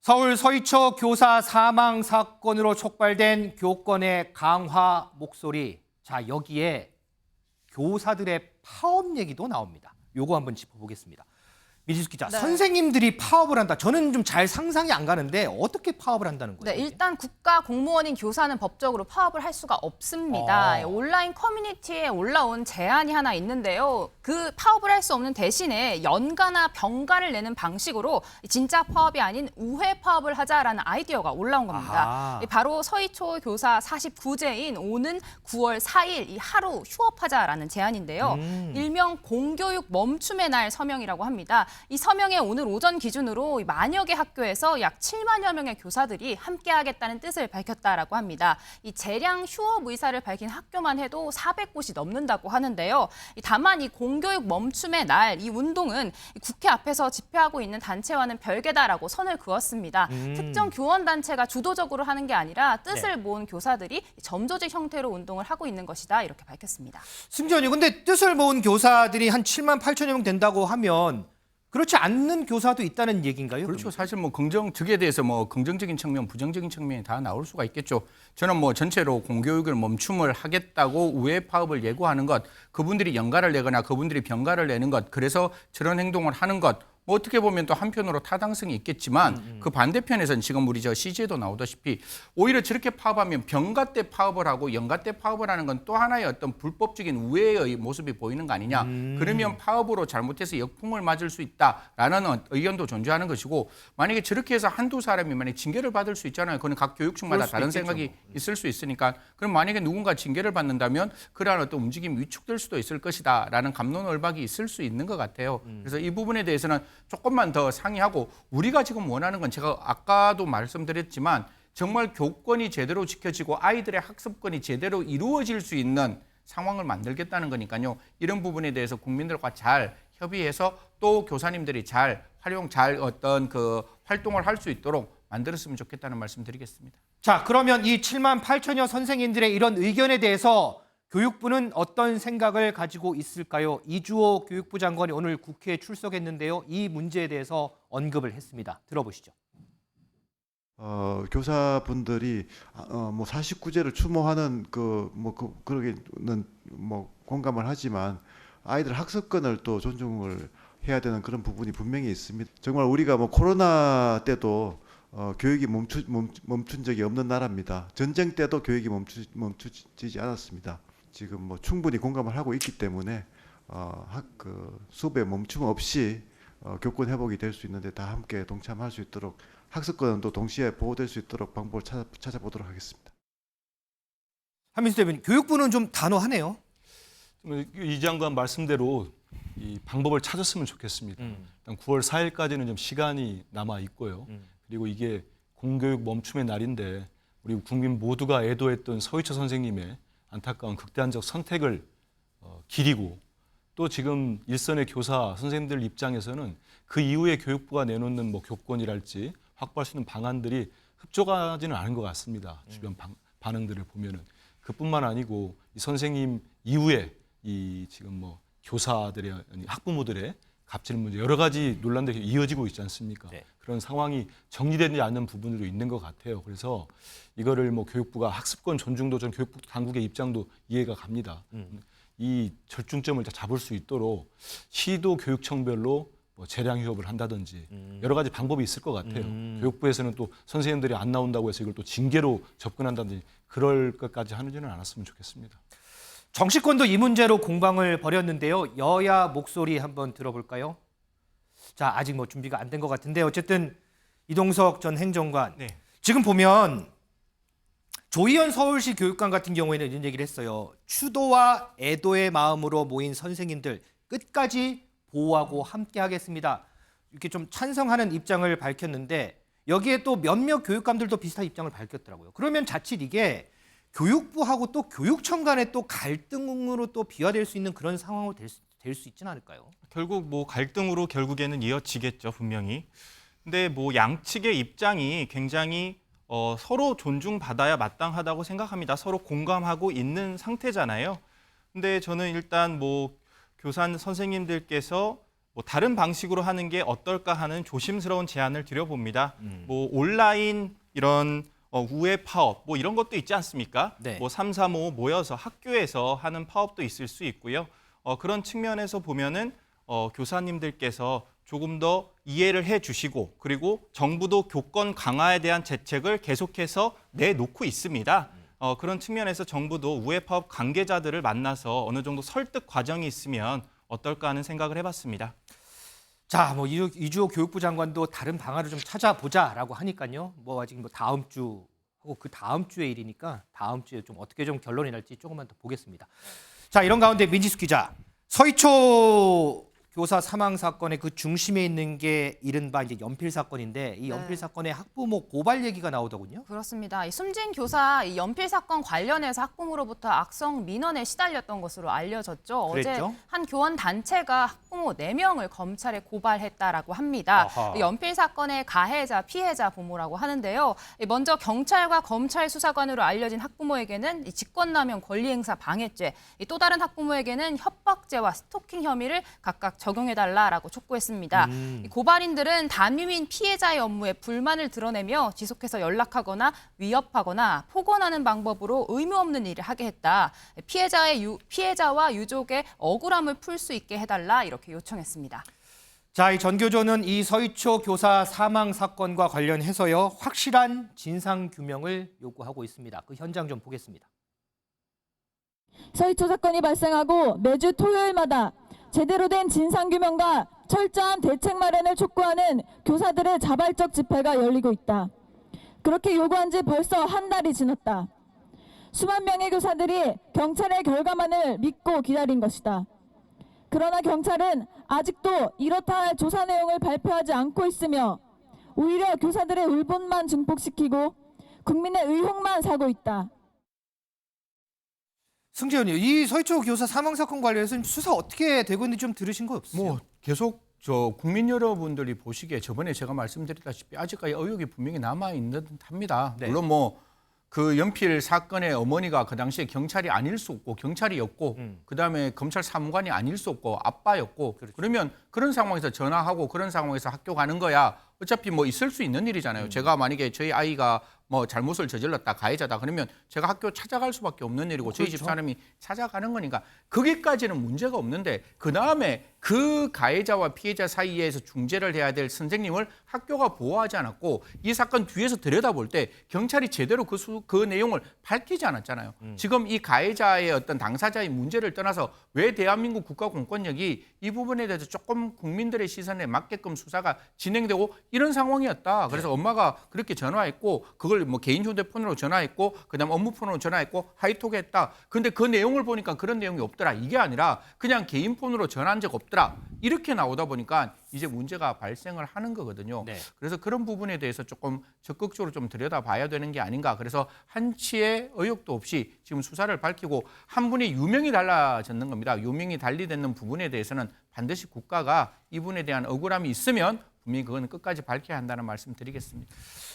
서울 서희초 교사 사망 사건으로 촉발된 교권의 강화 목소리. 자, 여기에 교사들의 파업 얘기도 나옵니다. 요거 한번 짚어보겠습니다. 미지수 기자, 네. 선생님들이 파업을 한다. 저는 좀 잘 상상이 안 가는데 어떻게 파업을 한다는 거예요? 네, 일단 국가 공무원인 교사는 법적으로 파업을 할 수가 없습니다. 온라인 커뮤니티에 올라온 제안이 하나 있는데요. 그 파업을 할 수 없는 대신에 연가나 병가를 내는 방식으로 진짜 파업이 아닌 우회 파업을 하자라는 아이디어가 올라온 겁니다. 아하. 바로 서희초 교사 49제인 오는 9월 4일 이 하루 휴업하자라는 제안인데요. 일명 공교육 멈춤의 날 서명이라고 합니다. 이 서명에 오늘 오전 기준으로 만여 개 학교에서 약 7만여 명의 교사들이 함께하겠다는 뜻을 밝혔다라고 합니다. 이 재량 휴업 의사를 밝힌 학교만 해도 400곳이 넘는다고 하는데요. 다만 이 공교육 멈춤의 날 이 운동은 국회 앞에서 집회하고 있는 단체와는 별개다라고 선을 그었습니다. 특정 교원 단체가 주도적으로 하는 게 아니라 뜻을 모은 교사들이 점조직 형태로 운동을 하고 있는 것이다 이렇게 밝혔습니다. 승전이 근데 뜻을 모은 교사들이 한 7만 8천여 명 된다고 하면 그렇지 않는 교사도 있다는 얘기인가요? 그렇죠. 사실 뭐 긍정적에 대해서 뭐 긍정적인 측면, 부정적인 측면이 다 나올 수가 있겠죠. 저는 뭐 전체로 공교육을 멈춤을 하겠다고 우회 파업을 예고하는 것, 그분들이 연가를 내거나 그분들이 병가를 내는 것, 그래서 저런 행동을 하는 것, 뭐 어떻게 보면 또 한편으로 타당성이 있겠지만 그 반대편에서는 지금 우리 저 CG에도 나오다시피 오히려 저렇게 파업하면 병가 때 파업을 하고 연가 때 파업을 하는 건 또 하나의 어떤 불법적인 우회의 모습이 보이는 거 아니냐. 그러면 파업으로 잘못해서 역풍을 맞을 수 있다라는 의견도 존재하는 것이고, 만약에 저렇게 해서 한두 사람이 만약에 징계를 받을 수 있잖아요. 그건 각 교육청마다 다른 있겠죠. 생각이 있을 수 있으니까. 그럼 만약에 누군가 징계를 받는다면 그러한 어떤 움직임이 위축될 수도 있을 것이다라는 갑론을박이 있을 수 있는 것 같아요. 그래서 이 부분에 대해서는 조금만 더 상의하고, 우리가 지금 원하는 건 제가 아까도 말씀드렸지만 정말 교권이 제대로 지켜지고 아이들의 학습권이 제대로 이루어질 수 있는 상황을 만들겠다는 거니까요. 이런 부분에 대해서 국민들과 잘 협의해서 또 교사님들이 잘 어떤 그 활동을 할 수 있도록 만들었으면 좋겠다는 말씀 드리겠습니다. 자, 그러면 이 7만 8천여 선생님들의 이런 의견에 대해서 교육부는 어떤 생각을 가지고 있을까요? 이주호 교육부 장관이 오늘 국회에 출석했는데요. 이 문제에 대해서 언급을 했습니다. 들어보시죠. 교사분들이 뭐 49제를 추모하는 그러기는 뭐 공감을 하지만 아이들 학습권을 또 존중을 해야 되는 그런 부분이 분명히 있습니다. 정말 우리가 뭐 코로나 때도 교육이 멈춘 적이 없는 나라입니다. 전쟁 때도 교육이 멈추지 않았습니다. 지금 뭐 충분히 공감을 하고 있기 때문에 수업에 멈춤 없이 교권 회복이 될 수 있는데 다 함께 동참할 수 있도록, 학습권은 또 동시에 보호될 수 있도록 방법을 찾아보도록 하겠습니다. 한민수 대변인, 교육부는 좀 단호하네요. 이 장관 말씀대로 이 방법을 찾았으면 좋겠습니다. 일단 9월 4일까지는 좀 시간이 남아 있고요. 그리고 이게 공교육 멈춤의 날인데 우리 국민 모두가 애도했던 서희초 선생님의 안타까운 극단적 선택을 기리고, 또 지금 일선의 교사 선생님들 입장에서는 그 이후에 교육부가 내놓는 뭐 교권이랄지 확보할 수 있는 방안들이 흡족하지는 않은 것 같습니다. 주변 반응들을 보면은. 그뿐만 아니고 이 선생님 이후에 이 지금 뭐 교사들의 학부모들의 갑질 문제, 여러 가지 논란들이 이어지고 있지 않습니까? 네. 그런 상황이 정리되지 않는 부분들도 있는 것 같아요. 그래서 이거를 뭐 교육부가 학습권 존중도 전 교육부 당국의 입장도 이해가 갑니다. 이 절충점을 잡을 수 있도록 시도 교육청별로 뭐 재량 휴업을 한다든지 여러 가지 방법이 있을 것 같아요. 교육부에서는 또 선생님들이 안 나온다고 해서 이걸 또 징계로 접근한다든지 그럴 것까지 하지는 않았으면 좋겠습니다. 정치권도 이 문제로 공방을 벌였는데요. 여야 목소리 한번 들어볼까요? 자, 아직 뭐 준비가 안 된 것 같은데 어쨌든 이동석 전 행정관, 지금 보면 조희연 서울시 교육감 같은 경우에는 이런 얘기를 했어요. 추도와 애도의 마음으로 모인 선생님들 끝까지 보호하고 함께 하겠습니다. 이렇게 좀 찬성하는 입장을 밝혔는데 여기에 또 몇몇 교육감들도 비슷한 입장을 밝혔더라고요. 그러면 자칫 이게 교육부하고 또 교육청 간의 또 갈등으로 또 비화될 수 있는 그런 상황으로 될 수 있지는 않을까요? 결국 뭐 갈등으로 결국에는 이어지겠죠, 분명히. 근데 뭐 양측의 입장이 굉장히 서로 존중받아야 마땅하다고 생각합니다. 서로 공감하고 있는 상태잖아요. 근데 저는 일단 뭐 교사 선생님들께서 뭐 다른 방식으로 하는 게 어떨까 하는 조심스러운 제안을 드려봅니다. 뭐 온라인 이런 우회 파업 뭐 이런 것도 있지 않습니까? 네. 뭐 3, 4, 5 모여서 학교에서 하는 파업도 있을 수 있고요. 그런 측면에서 보면은 교사님들께서 조금 더 이해를 해주시고 그리고 정부도 교권 강화에 대한 대책을 계속해서 내놓고 있습니다. 그런 측면에서 정부도 우회 파업 관계자들을 만나서 어느 정도 설득 과정이 있으면 어떨까 하는 생각을 해봤습니다. 자, 뭐 이주호 교육부 장관도 다른 방안을 좀 찾아보자라고 하니까요. 뭐 아직 뭐 다음 주 하고 그 다음 주의 일이니까 다음 주에 좀 어떻게 좀 결론이 날지 조금만 더 보겠습니다. 자, 이런 가운데 민지숙 기자, 서희초 교사 사망 사건의 그 중심에 있는 게 이른바 이제 연필 사건인데 이 연필 사건의 학부모 고발 얘기가 나오더군요. 그렇습니다. 이 숨진 교사 이 연필 사건 관련해서 학부모로부터 악성 민원에 시달렸던 것으로 알려졌죠. 그랬죠? 어제 한 교원 단체가 학부모 4명을 검찰에 고발했다라고 합니다. 아하. 연필 사건의 가해자, 피해자 부모라고 하는데요. 먼저 경찰과 검찰 수사관으로 알려진 학부모에게는 이 직권남용 권리행사 방해죄, 또 다른 학부모에게는 협박죄와 스토킹 혐의를 각각 적용해달라라고 촉구했습니다. 이 고발인들은 단위민 피해자의 업무에 불만을 드러내며 지속해서 연락하거나 위협하거나 폭언하는 방법으로 의무 없는 일을 하게 했다. 피해자와 유족의 억울함을 풀 수 있게 해달라 이렇게 요청했습니다. 자, 이 전교조는 이 서희초 교사 사망 사건과 관련해서요 확실한 진상 규명을 요구하고 있습니다. 그 현장 좀 보겠습니다. 서희초 사건이 발생하고 매주 토요일마다 제대로 된 진상규명과 철저한 대책 마련을 촉구하는 교사들의 자발적 집회가 열리고 있다. 그렇게 요구한 지 벌써 한 달이 지났다. 수만 명의 교사들이 경찰의 결과만을 믿고 기다린 것이다. 그러나 경찰은 아직도 이렇다 할 조사 내용을 발표하지 않고 있으며 오히려 교사들의 울분만 증폭시키고 국민의 의혹만 사고 있다. 승재 의원님, 이 서희초 교사 사망 사건 관련해서 수사 어떻게 되고 있는지 좀 들으신 거 없어요? 뭐 계속 국민 여러분들이 보시기에 저번에 제가 말씀드렸다시피 아직까지 의혹이 분명히 남아 있는 듯합니다. 네. 물론 뭐 그 연필 사건의 어머니가 그 당시에 경찰이 아닐 수 없고 경찰이었고 그다음에 검찰 사무관이 아닐 수 없고 아빠였고 그렇죠. 그러면 그런 상황에서 전화하고 그런 상황에서 학교 가는 거야 어차피 뭐 있을 수 있는 일이잖아요. 제가 만약에 저희 아이가 뭐 잘못을 저질렀다 가해자다 그러면 제가 학교 찾아갈 수밖에 없는 일이고 저희 그렇죠. 집사람이 찾아가는 거니까 거기까지는 문제가 없는데 그다음에 그 가해자와 피해자 사이에서 중재를 해야 될 선생님을 학교가 보호하지 않았고 이 사건 뒤에서 들여다볼 때 경찰이 제대로 그 내용을 밝히지 않았잖아요. 지금 이 가해자의 어떤 당사자의 문제를 떠나서 왜 대한민국 국가 공권력이 이 부분에 대해서 조금 국민들의 시선에 맞게끔 수사가 진행되고 이런 상황이었다. 그래서 엄마가 그렇게 전화했고 그걸 뭐 개인 휴대폰으로 전화했고 그다음 업무폰으로 전화했고 하이톡했다. 근데 그 내용을 보니까 그런 내용이 없더라. 이게 아니라 그냥 개인 폰으로 전화한 적 없더라. 이렇게 나오다 보니까 이제 문제가 발생을 하는 거거든요. 네. 그래서 그런 부분에 대해서 조금 적극적으로 좀 들여다봐야 되는 게 아닌가. 그래서 한치의 의혹도 없이 지금 수사를 밝히고 한 분이 유명이 달라졌는 겁니다. 유명이 달리되는 부분에 대해서는 반드시 국가가 이분에 대한 억울함이 있으면 분명히 그건 끝까지 밝혀야 한다는 말씀 드리겠습니다.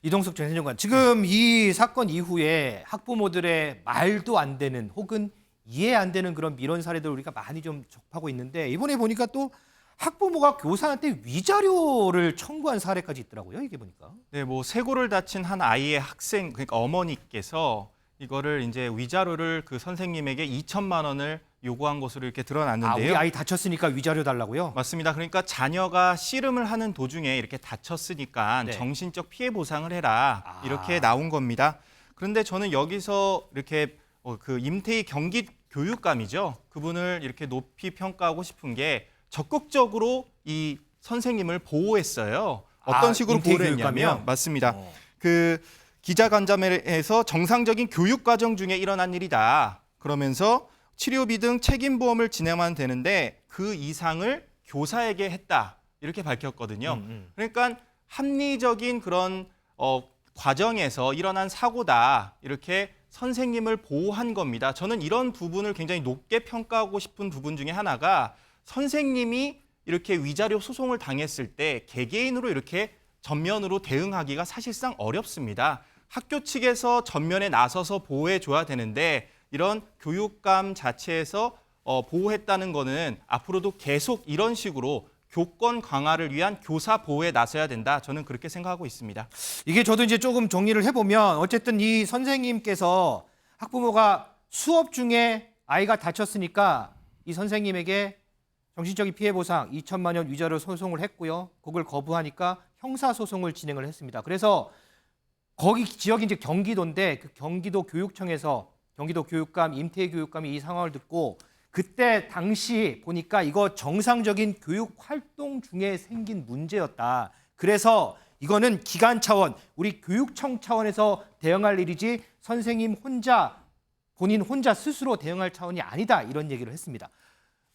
이동석 전 행정관, 지금 이 사건 이후에 학부모들의 말도 안 되는 혹은 이해 안 되는 그런 민원 사례들 우리가 많이 좀 접하고 있는데 이번에 보니까 또 학부모가 교사한테 위자료를 청구한 사례까지 있더라고요. 이게 보니까. 네, 뭐 쇄골을 다친 한 아이의 학생 그러니까 어머니께서 이거를 이제 위자료를 그 선생님에게 2천만 원을 요구한 것으로 이렇게 드러났는데요. 우리 아이 다쳤으니까 위자료 달라고요? 맞습니다. 그러니까 자녀가 씨름을 하는 도중에 이렇게 다쳤으니까 네. 정신적 피해 보상을 해라 이렇게 나온 겁니다. 그런데 저는 여기서 이렇게 그 임태희 경기 교육감이죠. 그분을 이렇게 높이 평가하고 싶은 게 적극적으로 이 선생님을 보호했어요. 어떤 식으로 임태희 보호를 했냐면 교육감이요? 맞습니다. 그 기자간담회에서 정상적인 교육 과정 중에 일어난 일이다. 그러면서 치료비 등 책임보험을 진행하면 되는데 그 이상을 교사에게 했다. 이렇게 밝혔거든요. 그러니까 합리적인 그런 과정에서 일어난 사고다. 이렇게 선생님을 보호한 겁니다. 저는 이런 부분을 굉장히 높게 평가하고 싶은 부분 중에 하나가 선생님이 이렇게 위자료 소송을 당했을 때 개개인으로 이렇게 전면으로 대응하기가 사실상 어렵습니다. 학교 측에서 전면에 나서서 보호해줘야 되는데 이런 교육감 자체에서 보호했다는 거는 앞으로도 계속 이런 식으로 교권 강화를 위한 교사 보호에 나서야 된다. 저는 그렇게 생각하고 있습니다. 이게 저도 이제 조금 정리를 해보면 어쨌든 이 선생님께서 학부모가 수업 중에 아이가 다쳤으니까 이 선생님에게 정신적인 피해 보상 2천만 원 위자료 소송을 했고요. 그걸 거부하니까 형사 소송을 진행을 했습니다. 그래서 거기 지역이 이제 경기도인데 그 경기도 교육청에서 경기도 교육감 임태희 교육감이 이 상황을 듣고 그때 당시 보니까 이거 정상적인 교육 활동 중에 생긴 문제였다. 그래서 이거는 기관 차원, 우리 교육청 차원에서 대응할 일이지 선생님 혼자 본인 혼자 스스로 대응할 차원이 아니다. 이런 얘기를 했습니다.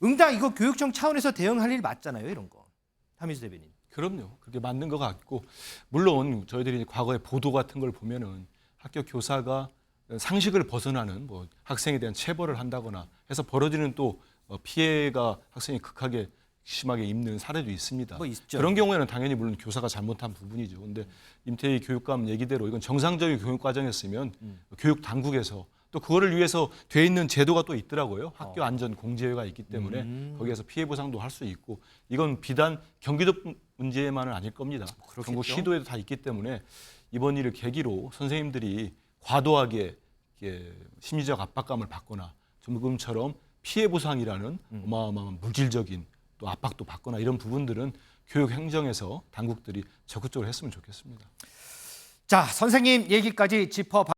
응당 이거 교육청 차원에서 대응할 일 맞잖아요. 이런 거. 하민수 대변인. 그럼요. 그게 맞는 것 같고 물론 저희들이 과거에 보도 같은 걸 보면은 학교 교사가 상식을 벗어나는 뭐 학생에 대한 체벌을 한다거나 해서 벌어지는 또 피해가 학생이 극하게 심하게 입는 사례도 있습니다. 뭐 있죠. 그런 경우에는 당연히 물론 교사가 잘못한 부분이죠. 근데 임태희 교육감 얘기대로 이건 정상적인 교육 과정이었으면 교육 당국에서 또 그거를 위해서 돼 있는 제도가 또 있더라고요. 학교 안전 공제회가 있기 때문에 거기에서 피해 보상도 할 수 있고 이건 비단 경기도 문제만은 아닐 겁니다. 그렇겠죠. 전국 시도에도 다 있기 때문에 이번 일을 계기로 선생님들이 과도하게 심리적 압박감을 받거나 지금처럼 피해 보상이라는 어마어마한 물질적인 또 압박도 받거나 이런 부분들은 교육 행정에서 당국들이 적극적으로 했으면 좋겠습니다. 자, 선생님 얘기까지 짚어봤습니다.